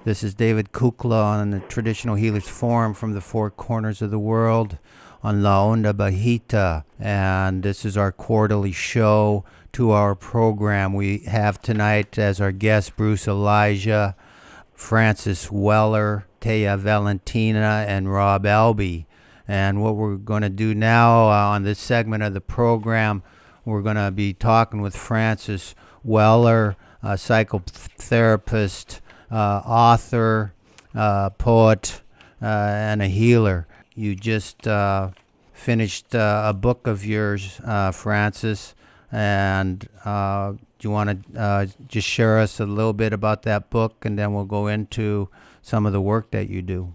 This is David Kukkola on the Traditional Healers Forum from the four corners of the world on La Onda Bajita. And this is our quarterly show, 2-hour program. We have tonight as our guests Bruce Elijah, Francis Weller, Teya Valentina, and Rob Allbee. And what we're going to do now on this segment of the program, we're going to be talking with Francis Weller, a psychotherapist, author, poet, and a healer. You just finished a book of yours, Francis, and do you want to just share us a little bit about that book, and then we'll go into some of the work that you do.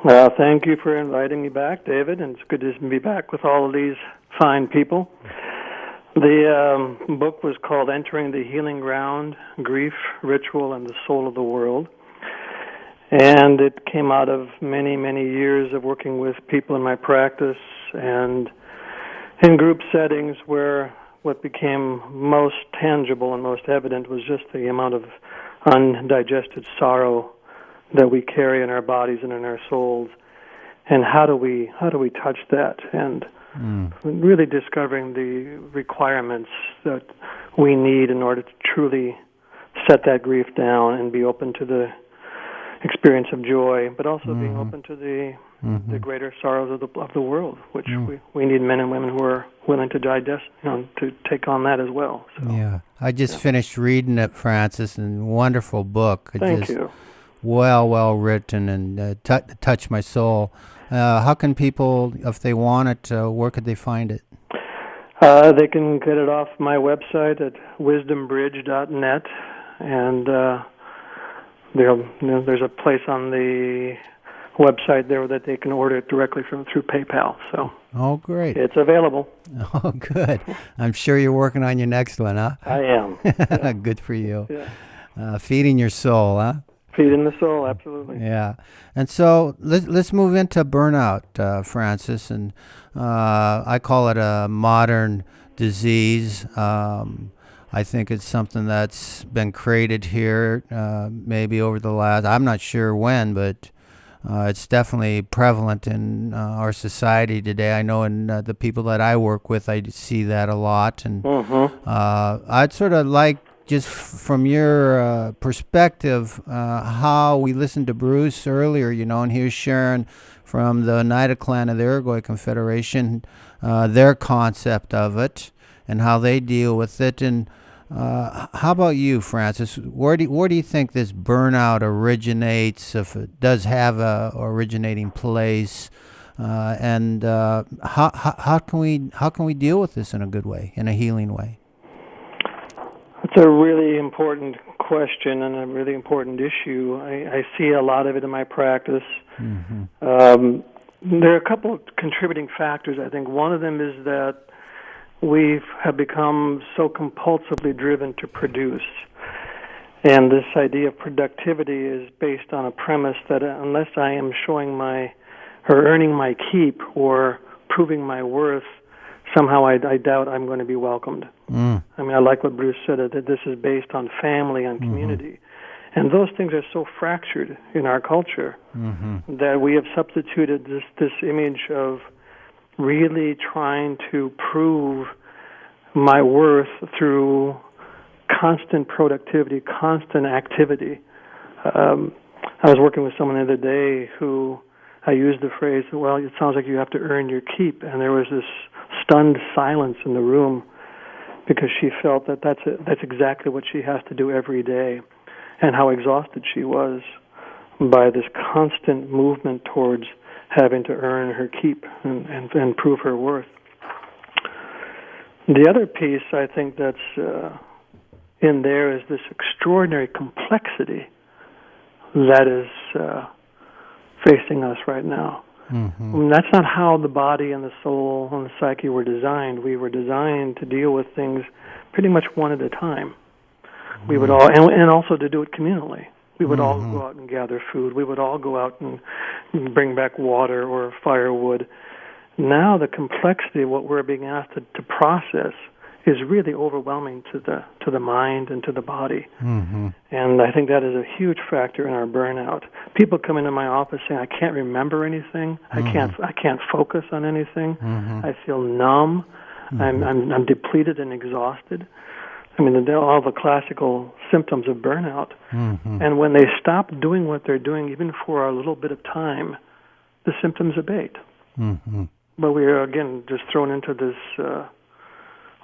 Well, thank you for inviting me back, David, and it's good to be back with all of these fine people. The book was called Entering the Healing Ground, Grief, Ritual, and the Soul of the World. And it came out of many, many years of working with people in my practice and in group settings where what became most tangible and most evident was just the amount of undigested sorrow that we carry in our bodies and in our souls. And how do we touch that? And really discovering the requirements that we need in order to truly set that grief down and be open to the experience of joy, but also being open to the greater sorrows of the world, which we need men and women who are willing to digest, to take on that as well. So, yeah, I just finished reading it, Francis, and wonderful book. Thank you. Well written and touched my soul. How can people, if they want it, where could they find it? They can get it off my website at wisdombridge.net, and there's a place on the website there that they can order it directly through PayPal. So, oh, great! It's available. Oh, good. I'm sure you're working on your next one, huh? I am. Yeah. Good for you. Yeah. Feeding your soul, huh? Feeding the soul, absolutely. Yeah. And so let's move into burnout, Francis. And I call it a modern disease. I think it's something that's been created here maybe over the last, I'm not sure when, but it's definitely prevalent in our society today. I know in the people that I work with, I see that a lot. And I'd sort of like, just from your perspective, how we listened to Bruce earlier, and he was sharing from the Oneida Clan of the Iroquois Confederation, their concept of it and how they deal with it. And how about you, Francis? Where do you think this burnout originates, if it does have a originating place? And how can we deal with this in a good way, in a healing way? It's a really important question and a really important issue. I see a lot of it in my practice. There are a couple of contributing factors, I think. One of them is that we have become so compulsively driven to produce. And this idea of productivity is based on a premise that unless I am earning my keep or proving my worth, somehow I doubt I'm going to be welcomed. I mean, I like what Bruce said, that this is based on family and community. And those things are so fractured in our culture that we have substituted this image of really trying to prove my worth through constant productivity, constant activity. I was working with someone the other day who I used the phrase, well, it sounds like you have to earn your keep. And there was this stunned silence in the room because she felt that that's exactly what she has to do every day, and how exhausted she was by this constant movement towards having to earn her keep and prove her worth. The other piece I think that's in there is this extraordinary complexity that is facing us right now. I mean, that's not how the body and the soul and the psyche were designed. We were designed to deal with things pretty much one at a time. We would all, and also to do it communally. We would all go out and gather food. We would all go out and bring back water or firewood. Now the complexity of what we're being asked to process is really overwhelming to the mind and to the body. Mm-hmm. And I think that is a huge factor in our burnout. People come into my office saying, I can't remember anything. Mm-hmm. I can't focus on anything. Mm-hmm. I feel numb. Mm-hmm. I'm depleted and exhausted. I mean, they're all the classical symptoms of burnout. Mm-hmm. And when they stop doing what they're doing, even for a little bit of time, the symptoms abate. Mm-hmm. But we are, again, just thrown into this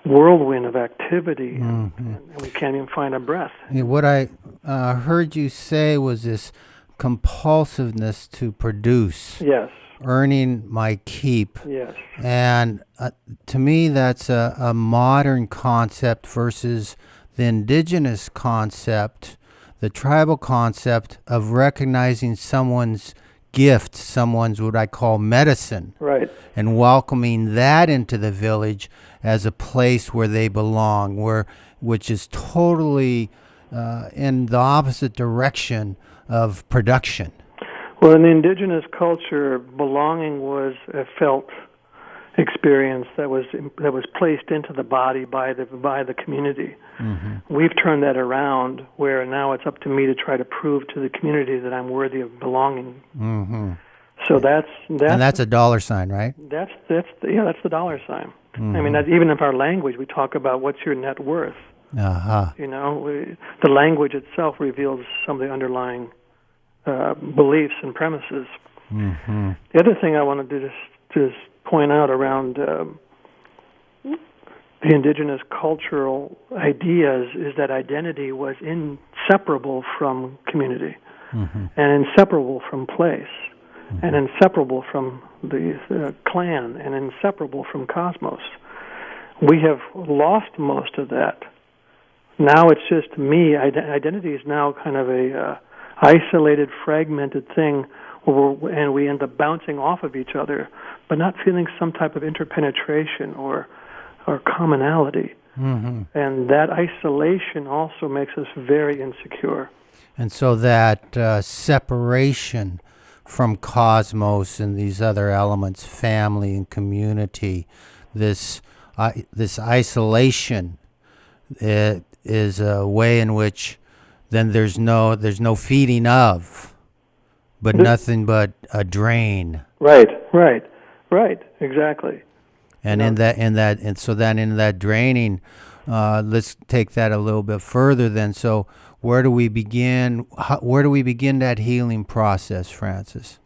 whirlwind of activity, Mm-hmm. and we can't even find our breath. Yeah, what I heard you say was this compulsiveness to produce, Yes, earning my keep. yes. And to me, that's a modern concept versus the indigenous concept, the tribal concept of recognizing someone's gift, someone's what I call medicine, Right. and welcoming that into the village as a place where they belong, which is totally in the opposite direction of production. Well, in the indigenous culture, belonging was a felt experience that was placed into the body by the community. Mm-hmm. We've turned that around, where now it's up to me to try to prove to the community that I'm worthy of belonging. Mm-hmm. So that's And that's a dollar sign, right? that's the dollar sign. Mm-hmm. I mean, that even in our language, we talk about what's your net worth. Uh-huh. You know, the language itself reveals some of the underlying beliefs and premises. Mm-hmm. The other thing I wanted to just point out around the indigenous cultural ideas is that identity was inseparable from community, Mm-hmm. and inseparable from place, Mm-hmm. and inseparable from the clan, and inseparable from cosmos. We have lost most of that. Now it's just me. Identity is now kind of a isolated, fragmented thing, and we end up bouncing off of each other, but not feeling some type of interpenetration or commonality. Mm-hmm. And that isolation also makes us very insecure. And so that separation from cosmos and these other elements, family and community, this isolation is a way in which then there's no feeding of, but nothing but a drain. Right, exactly. And You know, so then in that draining, let's take that a little bit further then. So where do we begin? Where do we begin that healing process, Francis?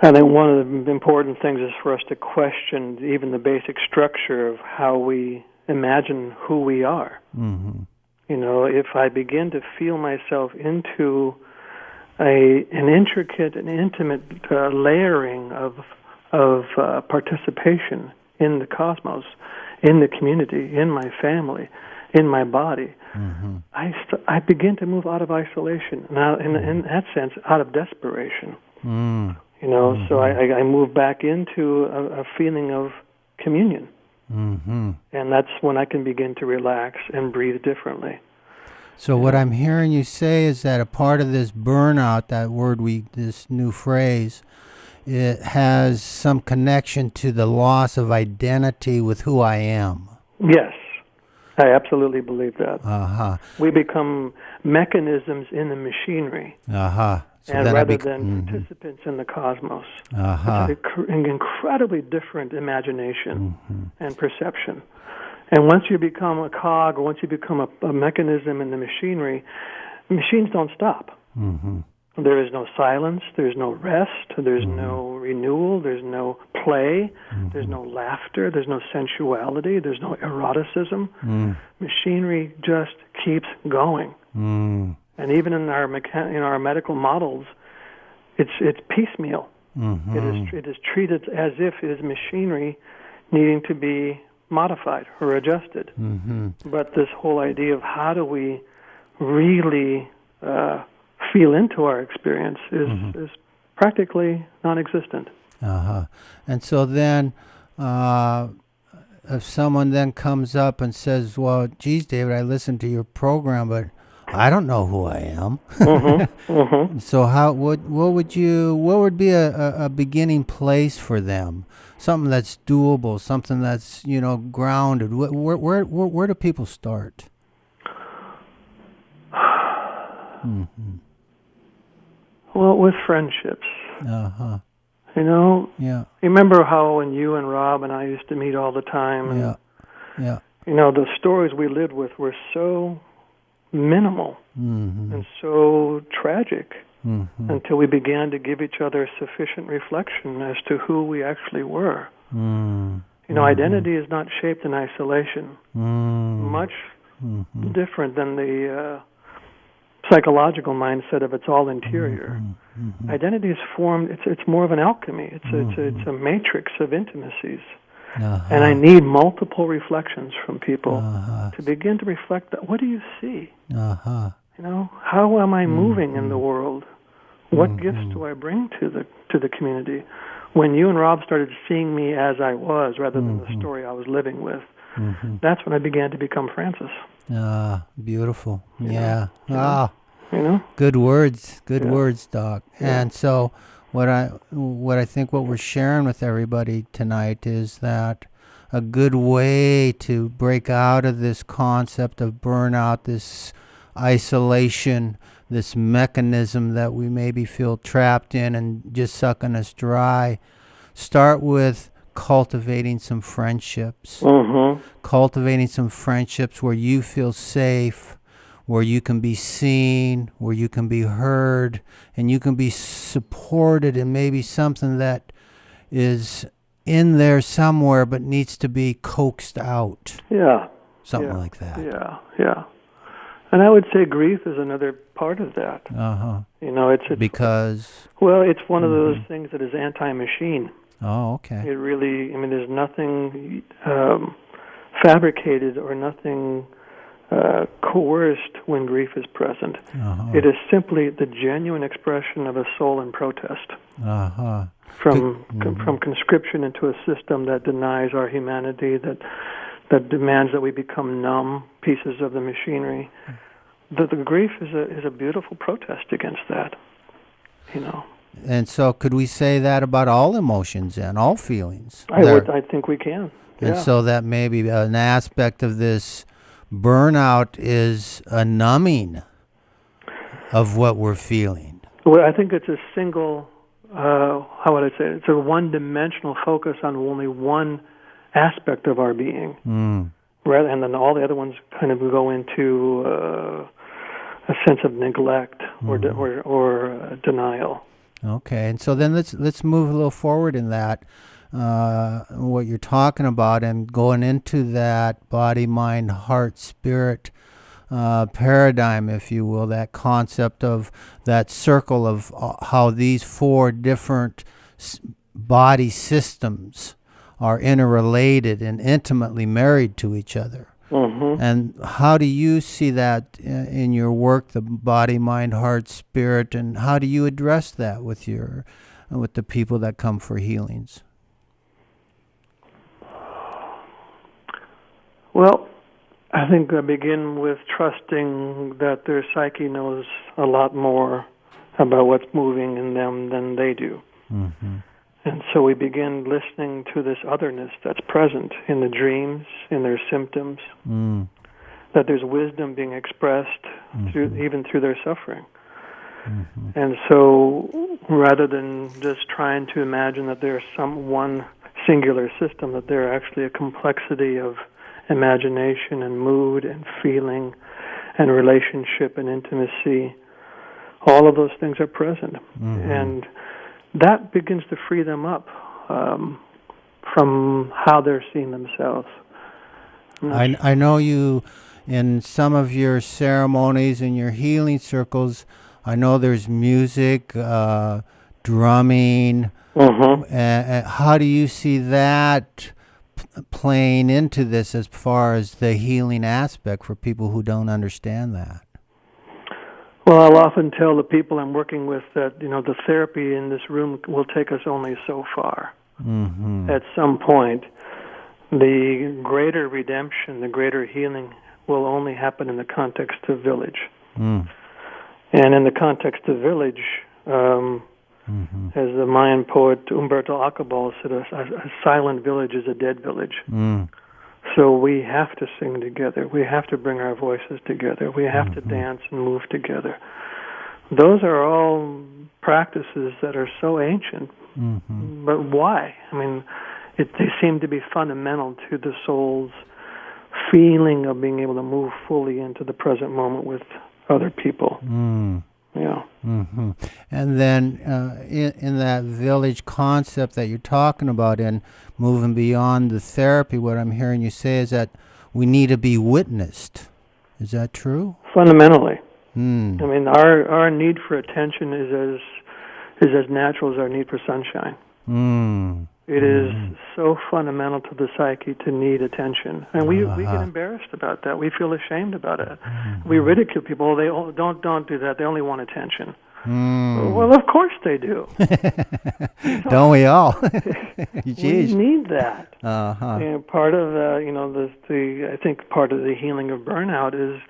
I think one of the important things is for us to question even the basic structure of how we imagine who we are. Mm-hmm. You know, if I begin to feel myself into an intricate and intimate layering of participation in the cosmos, in the community, in my family, in my body, Mm-hmm. I begin to move out of isolation. Now, in that sense, out of desperation. Mm. You know, Mm-hmm. so I move back into a feeling of communion. Mm-hmm. And that's when I can begin to relax and breathe differently. So what I'm hearing you say is that a part of this burnout, this new phrase, it has some connection to the loss of identity with who I am. Yes, I absolutely believe that. Uh-huh. We become mechanisms in the machinery, Uh-huh. So and then rather than mm-hmm. participants in the cosmos. Uh-huh. It's an incredibly different imagination Mm-hmm. and perception. And once you become a cog, or once you become a mechanism in the machinery, machines don't stop. Mm-hmm. There is no silence, there's no rest, there's Mm-hmm. no renewal, there's no play, Mm-hmm. there's no laughter, there's no sensuality, there's no eroticism. Mm. Machinery just keeps going. Mm. And even in our medical models, it's piecemeal. Mm-hmm. It is treated as if it is machinery needing to be modified or adjusted. Mm-hmm. But this whole idea of how do we really feel into our experience is practically non-existent. Uh-huh. And so then if someone then comes up and says, well, geez, David, I listened to your program, but I don't know who I am. So what would be a beginning place for them? Something that's doable, something that's, grounded. Where do people start? Well, with friendships. Uh-huh. Yeah. You remember how when you and Rob and I used to meet all the time? And, yeah. The stories we lived with were so minimal and so tragic until we began to give each other sufficient reflection as to who we actually were. Identity is not shaped in isolation. Much different than the psychological mindset of it's all interior. Identity is formed. It's more of an alchemy. It's a matrix of intimacies. And I need multiple reflections from people to begin to reflect that. What do you see? How am I moving in the world? What gifts do I bring to the community? When you and Rob started seeing me as I was rather than the story I was living with, that's when I began to become Francis. Beautiful. Good words. Good words, Doc. Yeah. And so what I think what we're sharing with everybody tonight is that a good way to break out of this concept of burnout, this isolation, this mechanism that we maybe feel trapped in and just sucking us dry, start with cultivating some friendships. Cultivating some friendships where you feel safe, where you can be seen, where you can be heard, and you can be supported in maybe something that is in there somewhere but needs to be coaxed out. Something like that. And I would say grief is another part of that. It's because? Well, it's one of those things that is anti-machine. Oh, okay. It really, there's nothing fabricated or nothing coerced when grief is present. It is simply the genuine expression of a soul in protest. From conscription into a system that denies our humanity, that demands that we become numb pieces of the machinery. The grief is a beautiful protest against that. And so, could we say that about all emotions and all feelings? I think we can. And so that maybe an aspect of this burnout is a numbing of what we're feeling. Well, I think it's a single, how would I say it? It's a one-dimensional focus on only one aspect of our being. And then all the other ones kind of go into a sense of neglect or denial. Okay, and so then let's move a little forward in that. What you're talking about and going into that body, mind, heart, spirit paradigm, if you will, that concept of that circle of how these four different body systems are interrelated and intimately married to each other. And how do you see that in your work, the body, mind, heart, spirit, and how do you address that with the people that come for healings? Well, I think I begin with trusting that their psyche knows a lot more about what's moving in them than they do. And so we begin listening to this otherness that's present in the dreams, in their symptoms, that there's wisdom being expressed even through their suffering. And so rather than just trying to imagine that there's some one singular system, that they're actually a complexity of imagination and mood and feeling and relationship and intimacy, all of those things are present. And that begins to free them up from how they're seeing themselves. I know you, in some of your ceremonies and your healing circles, I know there's music, drumming. How do you see that playing into this as far as the healing aspect for people who don't understand that? Well, I'll often tell the people I'm working with that, the therapy in this room will take us only so far. At some point, the greater redemption, the greater healing will only happen in the context of village. Mm. And in the context of village, as the Mayan poet Umberto Acabal said, a silent village is a dead village. Mm. So we have to sing together. We have to bring our voices together. We have to dance and move together. Those are all practices that are so ancient. But why? I mean, they seem to be fundamental to the soul's feeling of being able to move fully into the present moment with other people. Yeah. And then in that village concept that you're talking about and moving beyond the therapy, what I'm hearing you say is that we need to be witnessed. Is that true? Fundamentally. I mean, our need for attention is as natural as our need for sunshine. It is so fundamental to the psyche to need attention, and we get embarrassed about that. We feel ashamed about it. We ridicule people. They don't do that. They only want attention. Well, of course they do. Don't we all? We need that. And part of I think part of the healing of burnout is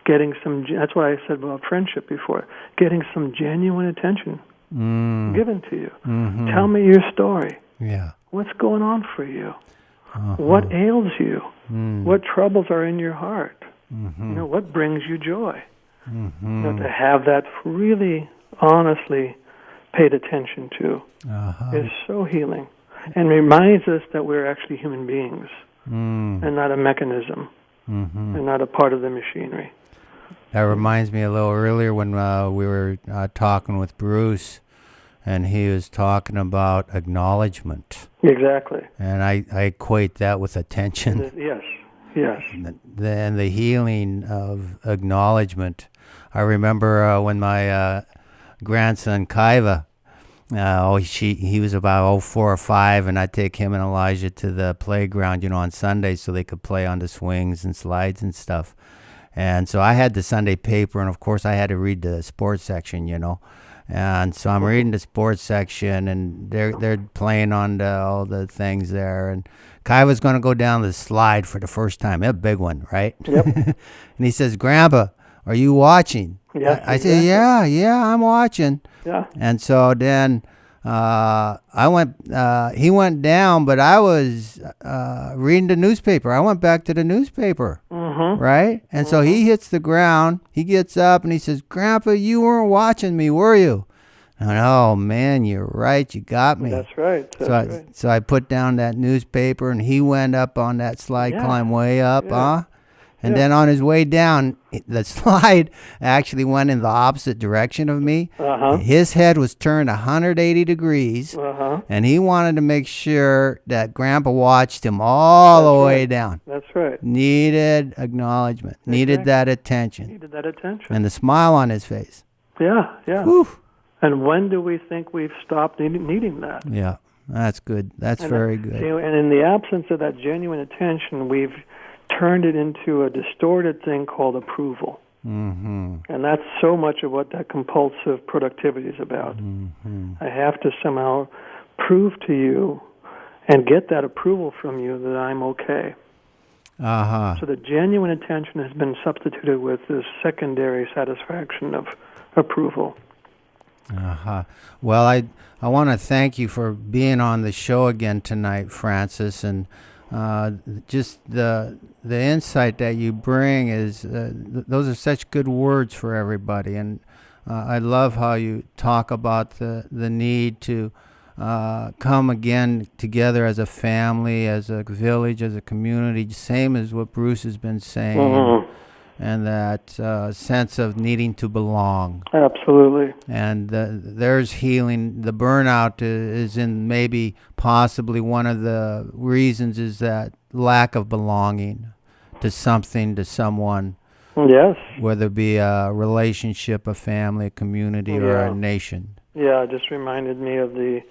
getting some. That's why I said about friendship before. Getting some genuine attention given to you. Tell me your story. Yeah. What's going on for you? What ails you? What troubles are in your heart? What brings you joy? To have that really, honestly paid attention to is so healing, and reminds us that we're actually human beings and not a mechanism and not a part of the machinery. That reminds me a little earlier when we were talking with Bruce, and he was talking about acknowledgement. Exactly. And I equate that with attention. Yes. And the healing of acknowledgement. I remember when my grandson Kaiva, he was about 4 or 5, and I'd take him and Elijah to the playground, on Sundays so they could play on the swings and slides and stuff. And so I had the Sunday paper, and of course I had to read the sports section, And so I'm reading the sports section, and they're playing on all the things there. And Kai was going to go down the slide for the first time, a big one, right? Yep. And he says, "Grandpa, are you watching?" Yes, I said, "Yeah, I'm watching." Yeah. And so then I went. He went down, but I was reading the newspaper. I went back to the newspaper, right? And so he hits the ground. He gets up and he says, "Grandpa, you weren't watching me, were you?" And I went, "Oh man, you're right. You got me." That's right. So I put down that newspaper, and he went up on that slide, climb way up, And then on his way down, the slide actually went in the opposite direction of me. His head was turned 180 degrees, and he wanted to make sure that Grandpa watched him all the way down. That's right. Needed acknowledgement. Needed that attention. Needed that attention. And the smile on his face. Yeah. Whew. And when do we think we've stopped needing that? Yeah, that's good. That's very good. And in the absence of that genuine attention, we've turned it into a distorted thing called approval. And that's so much of what that compulsive productivity is about. I have to somehow prove to you and get that approval from you that I'm okay. So the genuine attention has been substituted with this secondary satisfaction of approval. Well, I want to thank you for being on the show again tonight, Francis, and just the insight that you bring is those are such good words for everybody, and I love how you talk about the need to come again together as a family, as a village, as a community, same as what Bruce has been saying. And that sense of needing to belong. Absolutely. And there's healing. The burnout is in maybe possibly one of the reasons is that lack of belonging to something, to someone. Yes. Whether it be a relationship, a family, a community, or a nation. Yeah, it just reminded me of in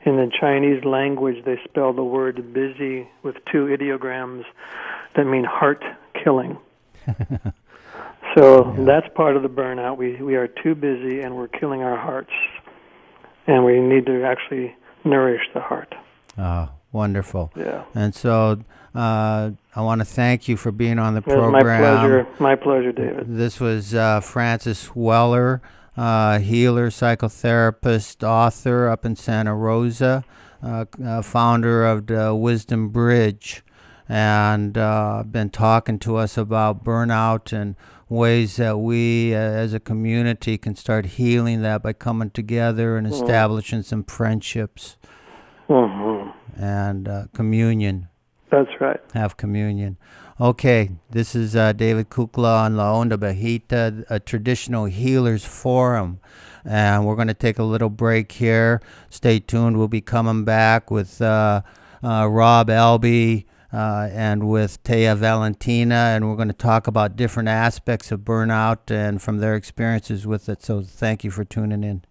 the Chinese language, they spell the word busy with 2 ideograms that mean heart killing. So that's part of the burnout. We are too busy and we're killing our hearts, and we need to actually nourish the heart. Wonderful. Yeah. And so I want to thank you for being on the It was program. my pleasure, David. This was Francis Weller, healer, psychotherapist, author up in Santa Rosa, founder of the Wisdom Bridge, and been talking to us about burnout and ways that we as a community can start healing that by coming together and establishing some friendships and communion. That's right. Have communion. Okay, this is David Kukkola on La Onda Bajita, a traditional healers forum. And we're going to take a little break here. Stay tuned. We'll be coming back with Rob Allbee and with Teya Valentina, and we're going to talk about different aspects of burnout and from their experiences with it. So thank you for tuning in.